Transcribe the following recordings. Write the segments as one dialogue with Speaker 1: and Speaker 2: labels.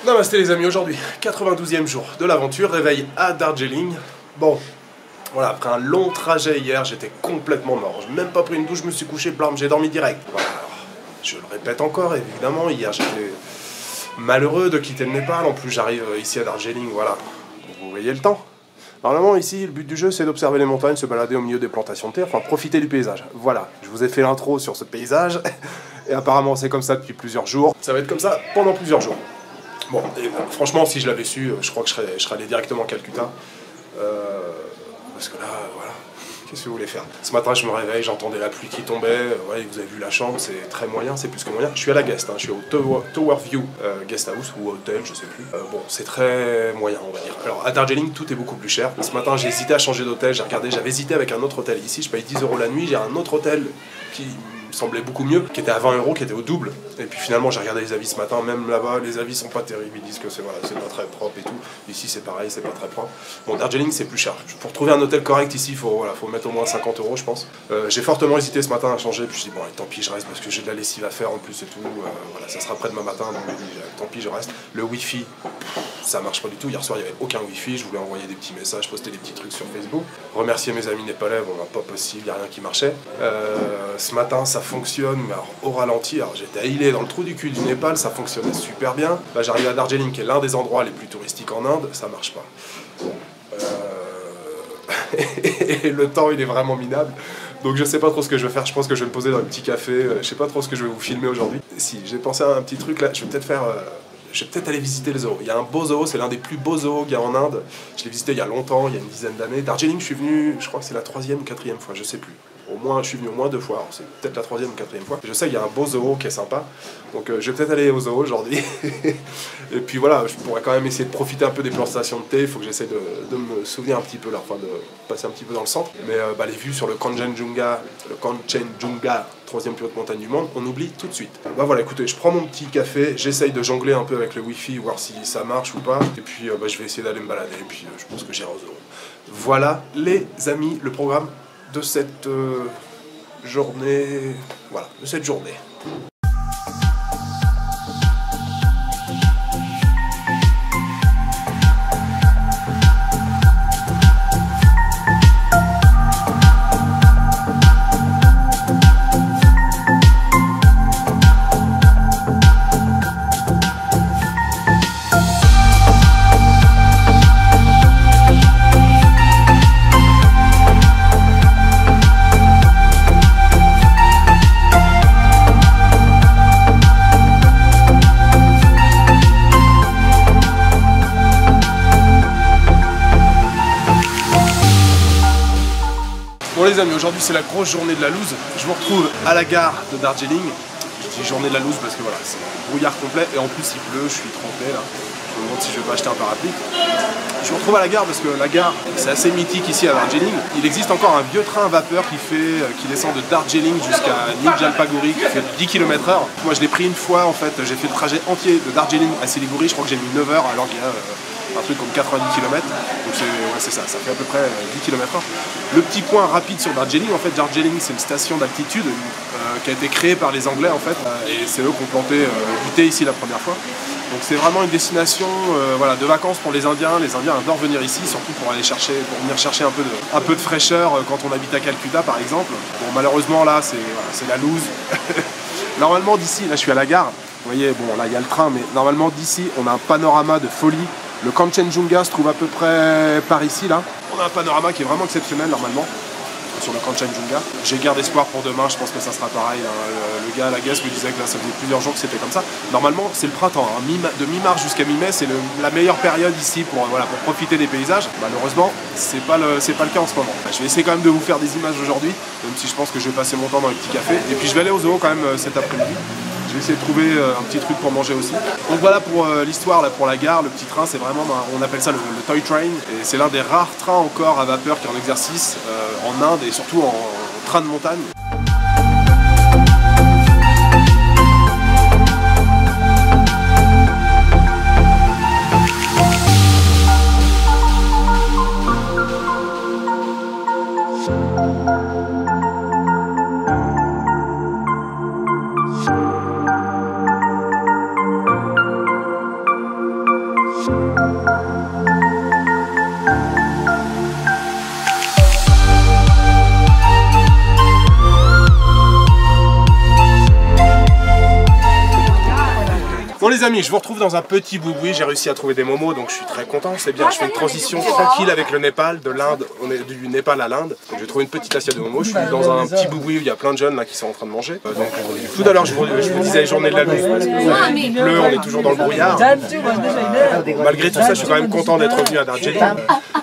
Speaker 1: Namasté les amis, aujourd'hui 92e jour de l'aventure, réveil à Darjeeling. Bon, voilà, après un long trajet hier, j'étais complètement mort. Je n'ai même pas pris une douche, je me suis couché, blam, j'ai dormi direct. Voilà, alors, je le répète encore, évidemment, hier j'étais malheureux de quitter le Népal. En plus j'arrive ici à Darjeeling, voilà, vous voyez le temps. Normalement ici, le but du jeu c'est d'observer les montagnes, se balader au milieu des plantations de thé, enfin profiter du paysage. Voilà, je vous ai fait l'intro sur ce paysage, et apparemment c'est comme ça depuis plusieurs jours. Ça va être comme ça pendant plusieurs jours. Bon, et franchement, si je l'avais su, je crois que je serais allé directement à Calcutta. Parce que là, voilà, qu'est-ce que vous voulez faire? Ce matin, je me réveille, j'entendais la pluie qui tombait. Ouais, vous avez vu la chambre, c'est très moyen, c'est plus que moyen. Je suis à la guest, hein, je suis au Tower View Guest House ou hôtel, je sais plus. Bon, c'est très moyen, on va dire. Alors, à Darjeeling, tout est beaucoup plus cher. Ce matin, j'ai hésité à changer d'hôtel, j'ai regardé, j'avais hésité avec un autre hôtel. Ici, je paye 10 € la nuit, j'ai un autre hôtel qui me semblait beaucoup mieux, qui était à 20 €, qui était au double. Et puis finalement, j'ai regardé les avis ce matin, même là-bas, les avis sont pas terribles, ils disent que c'est voilà, pas très propre et tout. Ici, c'est pareil, c'est pas très propre. Bon, Darjeeling, c'est plus cher. Pour trouver un hôtel correct ici, faut mettre au moins 50 €, je pense. J'ai fortement hésité ce matin à changer, puis je dis bon, allez, tant pis, je reste parce que j'ai de la lessive à faire en plus et tout. Voilà, ça sera après demain matin, donc je dis, tant pis, je reste. Le Wi-Fi, ça marche pas du tout. Hier soir, il n'y avait aucun Wi-Fi, je voulais envoyer des petits messages, poster des petits trucs sur Facebook. Remercier mes amis népalais, bon, pas possible, il n'y a rien qui marchait. Ce matin, ça fonctionne, mais alors, au ralenti. Alors j'étais ailé dans le trou du cul du Népal, ça fonctionnait super bien. Là j'arrive à Darjeeling, qui est l'un des endroits les plus touristiques en Inde, ça marche pas. Bon, et le temps il est vraiment minable. Donc je sais pas trop ce que je vais faire, je pense que je vais me poser dans un petit café, je sais pas trop ce que je vais vous filmer aujourd'hui. Si, j'ai pensé à un petit truc là, je vais peut-être aller visiter le zoo. Il y a un beau zoo, c'est l'un des plus beaux zoos qu'il y a en Inde. Je l'ai visité il y a longtemps, il y a une dizaine d'années. Darjeeling, je suis venu, je crois que c'est la 3e ou 4e fois, je sais plus. Je suis venu au moins 2 fois, c'est peut-être la 3e ou 4e fois. Je sais qu'il y a un beau zoo qui est sympa, donc je vais peut-être aller au zoo aujourd'hui. Et puis voilà, je pourrais quand même essayer de profiter un peu des plantations de thé, il faut que j'essaie de me souvenir un petit peu là, enfin de passer un petit peu dans le centre. Mais les vues sur le Kanchenjunga, 3e plus haute montagne du monde, on oublie tout de suite. Bah voilà, écoutez, je prends mon petit café, j'essaye de jongler un peu avec le Wi-Fi, voir si ça marche ou pas. Et puis je vais essayer d'aller me balader, et puis je pense que j'irai au zoo. Voilà les amis, le programme de cette journée, voilà, de cette journée. Bon les amis, aujourd'hui c'est la grosse journée de la loose. Je vous retrouve à la gare de Darjeeling. Je dis journée de la loose parce que voilà, c'est brouillard complet et en plus il pleut, je suis trempé là. Je me demande si je vais pas acheter un parapluie. Je vous retrouve à la gare parce que la gare c'est assez mythique ici à Darjeeling. Il existe encore un vieux train à vapeur qui descend de Darjeeling jusqu'à New Jalpaiguri qui fait 10 km/h. Moi je l'ai pris une fois en fait, j'ai fait le trajet entier de Darjeeling à Siliguri, je crois que j'ai mis 9 heures alors qu'il y a un truc comme 90 km, donc c'est ça fait à peu près 10 km/h. Le petit point rapide sur Darjeeling, en fait Darjeeling c'est une station d'altitude qui a été créée par les Anglais en fait, et c'est eux qui ont planté du thé ici la première fois. Donc c'est vraiment une destination voilà, de vacances pour les Indiens adorent venir ici, surtout pour venir chercher un peu de fraîcheur quand on habite à Calcutta par exemple. Bon malheureusement là c'est la loose. Normalement d'ici, là je suis à la gare, vous voyez, bon là il y a le train, mais normalement d'ici on a un panorama de folie. Le Kanchenjunga se trouve à peu près par ici là. On a un panorama qui est vraiment exceptionnel normalement sur le Kanchenjunga. J'ai garde espoir pour demain, je pense que ça sera pareil. Le gars à la guest me disait que là ça faisait plusieurs jours que c'était comme ça. Normalement c'est le printemps, hein. De mi-mars jusqu'à mi-mai c'est la meilleure période ici pour profiter des paysages. Malheureusement c'est pas le cas en ce moment. Je vais essayer quand même de vous faire des images aujourd'hui, même si je pense que je vais passer mon temps dans les petits cafés. Et puis je vais aller au zoo quand même cet après-midi. Je vais essayer de trouver un petit truc pour manger aussi. Donc voilà pour l'histoire, pour la gare, le petit train, c'est vraiment, on appelle ça le toy train. Et c'est l'un des rares trains encore à vapeur qui est en exercice en Inde et surtout en train de montagne. Bon les amis, je vous retrouve dans un petit boui-boui, j'ai réussi à trouver des momos donc je suis très content, c'est bien, je fais une transition tranquille avec le Népal, de l'Inde, on est du Népal à l'Inde. Donc j'ai trouvé une petite assiette de momos, je suis dans un petit boui-boui où il y a plein de jeunes là qui sont en train de manger. Donc tout à l'heure je vous disais journée de la lune, parce que il pleut, on est toujours dans le brouillard. Malgré tout ça, je suis quand même content d'être revenu à Darjeeling.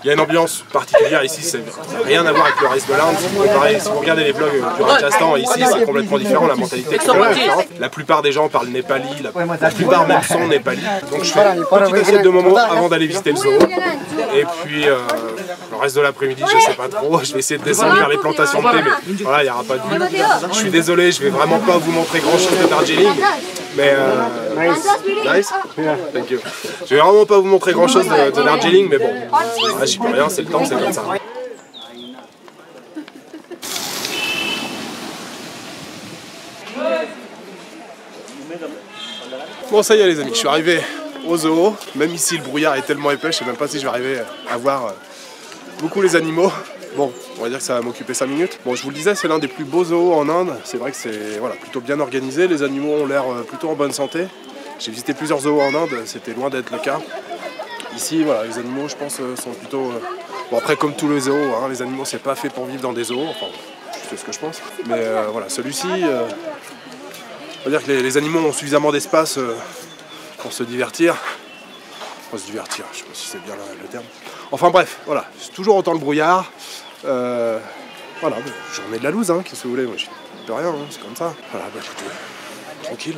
Speaker 1: Il y a une ambiance particulière ici, ça n'a rien à voir avec le reste de l'Inde. Si vous regardez les vlogs du Rajasthan, ici c'est complètement différent, la mentalité est complètement différente. La plupart des gens parlent népali, la plupart même sont népali. Donc je fais une petite assiette de momos avant d'aller visiter le zoo. Et puis le reste de l'après-midi, je sais pas trop, je vais essayer de descendre vers les plantations de thé, mais voilà, il n'y aura pas de vue. Je suis désolé, je vais vraiment pas vous montrer grand chose de Darjeeling. Mais nice. Thank you. Je vais vraiment pas vous montrer grand chose de Darjeeling, mais bon, j'y peux rien, c'est le temps, c'est comme ça. Bon ça y est les amis, je suis arrivé au zoo. Même ici le brouillard est tellement épais, je sais même pas si je vais arriver à voir beaucoup les animaux. Bon, on va dire que ça va m'occuper 5 minutes. Bon, je vous le disais, c'est l'un des plus beaux zoos en Inde. C'est vrai que c'est voilà, plutôt bien organisé, les animaux ont l'air plutôt en bonne santé. J'ai visité plusieurs zoos en Inde, c'était loin d'être le cas. Ici, voilà, les animaux, je pense, sont plutôt... Bon, après, comme tous les zoos, hein, les animaux, c'est pas fait pour vivre dans des zoos. Enfin, c'est ce que je pense. Mais voilà, celui-ci... on va dire que les animaux ont suffisamment d'espace pour se divertir. Pour se divertir, je sais pas si c'est bien le terme. Enfin bref, voilà, c'est toujours autant le brouillard. Voilà, j'en ai de la loose, hein, qu'est-ce que vous voulez, moi je peux rien, hein, c'est comme ça. Voilà, bah écoutez, tranquille.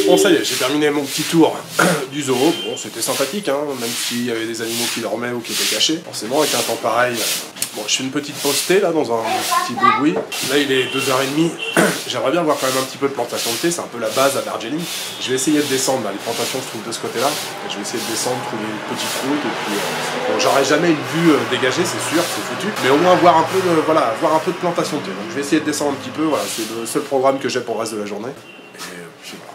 Speaker 1: Bon ça y est, j'ai terminé mon petit tour du zoo. Bon c'était sympathique, hein, même s'il y avait des animaux qui dormaient ou qui étaient cachés. Forcément avec un temps pareil, bon je fais une petite pause thé là dans un petit boui-boui. Là il est 2h30, j'aimerais bien voir quand même un petit peu de plantation de thé, c'est un peu la base à Darjeeling. Je vais essayer de descendre, là, les plantations se trouvent de ce côté-là. Je vais essayer de descendre, trouver une petite route et puis... bon j'aurai jamais une vue dégagée c'est sûr, c'est foutu. Mais au moins voir un peu de, voilà, voir un peu de plantation de thé. Donc je vais essayer de descendre un petit peu, voilà, c'est le seul programme que j'ai pour le reste de la journée. Et puis voilà.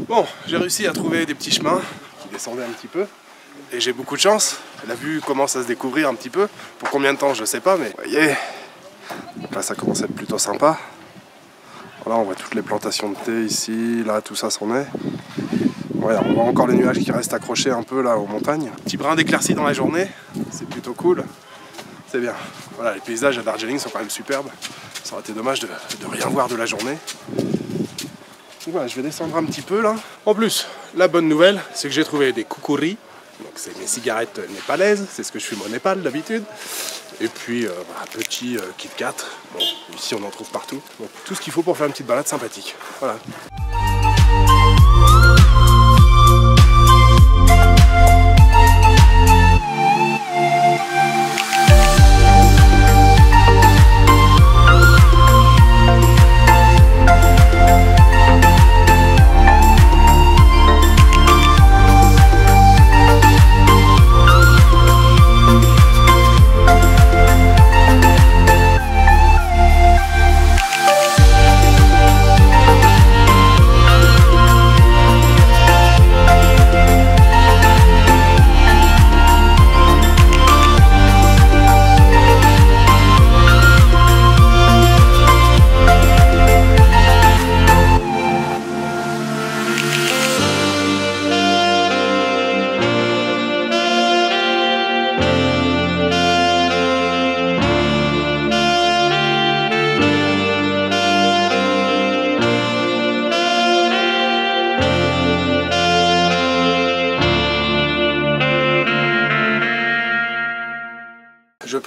Speaker 1: Bon, j'ai réussi à trouver des petits chemins qui descendaient un petit peu et j'ai beaucoup de chance. La vue commence à se découvrir un petit peu. Pour combien de temps, je sais pas, mais vous voyez, là ça commence à être plutôt sympa. Voilà, on voit toutes les plantations de thé ici, là tout ça s'en est. Ouais, on voit encore les nuages qui restent accrochés un peu là aux montagnes. Petit brin d'éclaircie dans la journée, c'est plutôt cool. C'est bien. Voilà, les paysages à Darjeeling sont quand même superbes. Ça aurait été dommage de rien voir de la journée. Donc voilà, je vais descendre un petit peu là. En plus, la bonne nouvelle, c'est que j'ai trouvé des kukuri. Donc c'est mes cigarettes népalaises, c'est ce que je fume au Népal d'habitude. Et puis un petit Kit Kat. Bon, ici on en trouve partout. Donc tout ce qu'il faut pour faire une petite balade sympathique. Voilà.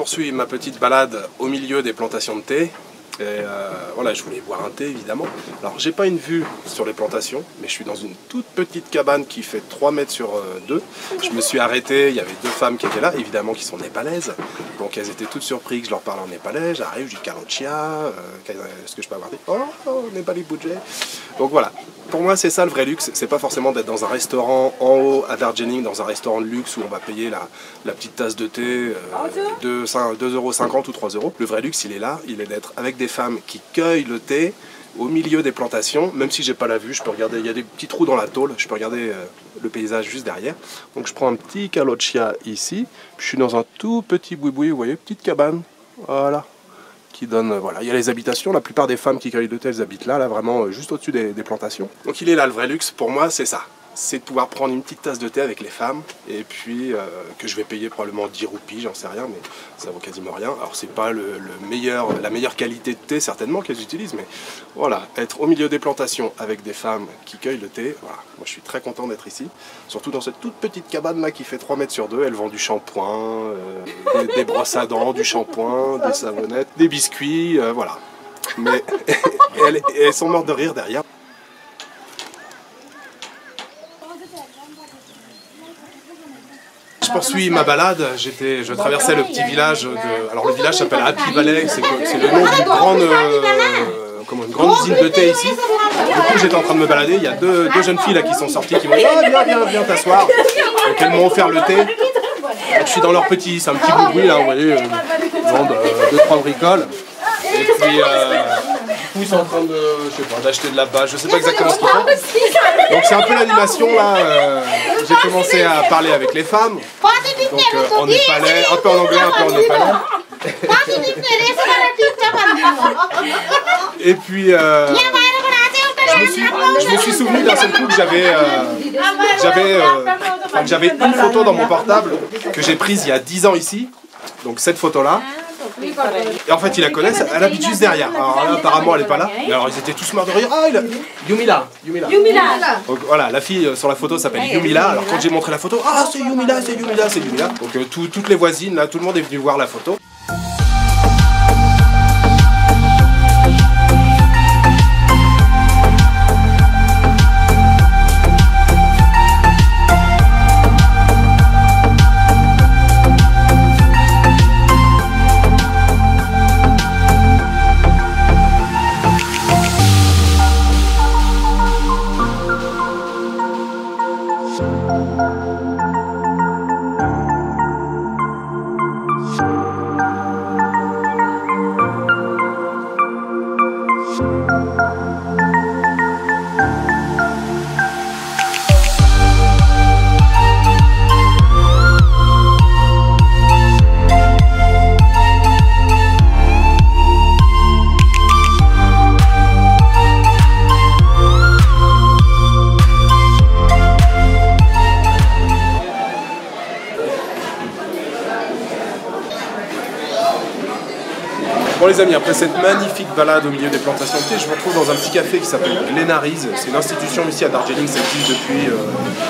Speaker 1: poursuis ma petite balade au milieu des plantations de thé. Et voilà, je voulais boire un thé évidemment. Alors j'ai pas une vue sur les plantations, mais je suis dans une toute petite cabane qui fait 3 mètres sur 2. Je me suis arrêté, il y avait 2 femmes qui étaient là, évidemment qui sont népalaises. Donc elles étaient toutes surprises que je leur parle en népalais. J'arrive, je dis Kalochia, est-ce que je peux avoir des... Oh, Népali budget. Donc voilà, pour moi c'est ça le vrai luxe. C'est pas forcément d'être dans un restaurant en haut à Darjeeling, dans un restaurant de luxe où on va payer la petite tasse de thé 2,50 € ou 3 €. Le vrai luxe il est là, il est d'être avec des femmes qui cueillent le thé au milieu des plantations, même si j'ai pas la vue, je peux regarder, il y a des petits trous dans la tôle, je peux regarder le paysage juste derrière. Donc je prends un petit Kalochia ici, puis je suis dans un tout petit boui-boui, vous voyez, petite cabane, voilà, qui donne, voilà, il y a les habitations, la plupart des femmes qui cueillent le thé, elles habitent là, vraiment juste au-dessus des plantations. Donc il est là le vrai luxe, pour moi c'est ça. C'est de pouvoir prendre une petite tasse de thé avec les femmes et puis que je vais payer probablement 10 roupies, j'en sais rien, mais ça vaut quasiment rien. Alors c'est pas la meilleure qualité de thé certainement qu'elles utilisent, mais voilà, être au milieu des plantations avec des femmes qui cueillent le thé, voilà, moi je suis très content d'être ici, surtout dans cette toute petite cabane là qui fait 3 mètres sur 2, elles vendent du shampoing, des brosses à dents, du shampoing, des savonnettes, des biscuits, voilà. Mais elles sont mortes de rire derrière. Je poursuis ma balade, je traversais le petit village alors le village s'appelle Happy Valley, c'est le nom d'une grande usine de thé ici. Du coup j'étais en train de me balader, il y a deux jeunes filles là qui sont sorties qui m'ont dit ah, viens t'asseoir. Donc elles m'ont offert le thé. Je suis dans leur petit, c'est un petit boui-boui là, vous voyez, ils vendent 2-3 bricoles. Et puis ils sont en train de, je sais pas, d'acheter de la bâche, je sais pas exactement ce qu'ils font. Donc c'est un peu l'animation là, j'ai commencé à parler avec les femmes, donc en népalais, un peu en anglais, un peu en népalais. Et puis je me suis souvenu d'un seul coup que j'avais une photo dans mon portable que j'ai prise il y a 10 ans ici, donc cette photo là. Et en fait ils la connaissent, elle habite juste derrière. Alors là apparemment elle est pas là. Mais alors ils étaient tous morts de rire. Ah Yumila. Donc voilà, la fille sur la photo s'appelle Yumila. Alors quand j'ai montré la photo, ah c'est Yumila. Donc toutes les voisines là, tout le monde est venu voir la photo. Bon les amis, après cette magnifique balade au milieu des plantations de thé, je me retrouve dans un petit café qui s'appelle Glenarys. C'est une institution ici à Darjeeling, ça existe depuis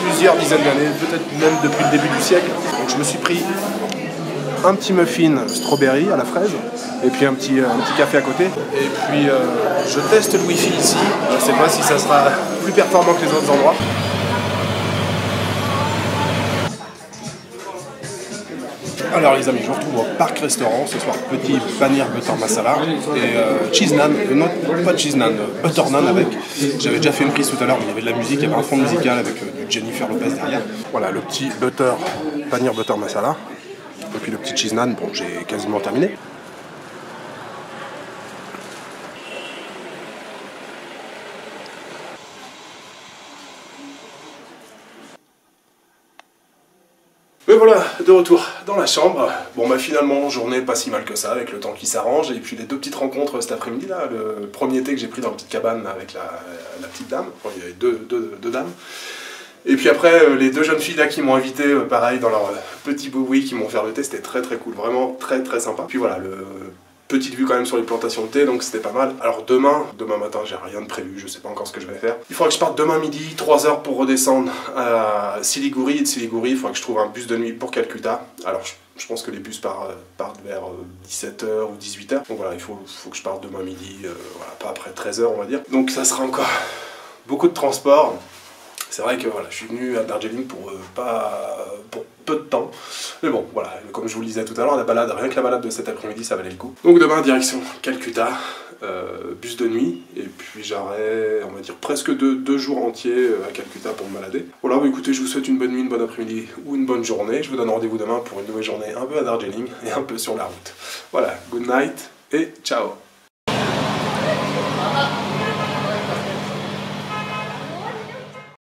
Speaker 1: plusieurs dizaines d'années, peut-être même depuis le début du siècle. Donc je me suis pris un petit muffin strawberry à la fraise, et puis un petit café à côté. Et puis je teste le wifi ici, je ne sais pas si ça sera plus performant que les autres endroits. Alors les amis, je vous retrouve au Park Restaurant ce soir, petit paneer butter masala et cheese naan, non pas cheese naan, butter naan avec. J'avais déjà fait une prise tout à l'heure, mais il y avait de la musique, il y avait un fond musical avec du Jennifer Lopez derrière. Voilà le petit paneer butter masala et puis le petit cheese naan, bon j'ai quasiment terminé. Mais voilà, de retour dans la chambre. Bon bah finalement, journée pas si mal que ça, avec le temps qui s'arrange, et puis les 2 petites rencontres cet après-midi là, le premier thé que j'ai pris dans la petite cabane avec la petite dame, enfin il y avait deux dames, et puis après les 2 jeunes filles là qui m'ont invité, pareil, dans leur petit boui qui m'ont fait le thé, c'était très très cool, vraiment très très sympa. Puis voilà, petite vue quand même sur les plantations de thé, donc c'était pas mal. Alors demain matin, j'ai rien de prévu, je sais pas encore ce que je vais faire. Il faudra que je parte demain midi, 3 heures pour redescendre à Siliguri, et de Siliguri, il faudra que je trouve un bus de nuit pour Calcutta. Alors je pense que les bus partent vers 17 h ou 18 h. Donc voilà, il faut que je parte demain midi, voilà, pas après 13 h on va dire. Donc ça sera encore beaucoup de transport. C'est vrai que voilà, je suis venu à Darjeeling pour peu de temps. Mais bon, voilà, comme je vous le disais tout à l'heure, la balade, rien que la balade de cet après-midi, ça valait le coup. Donc demain, direction Calcutta, bus de nuit, et puis j'aurai, on va dire, presque deux jours entiers à Calcutta pour me balader. Voilà, bah écoutez, je vous souhaite une bonne nuit, une bonne après-midi ou une bonne journée. Je vous donne rendez-vous demain pour une nouvelle journée un peu à Darjeeling et un peu sur la route. Voilà, good night et ciao.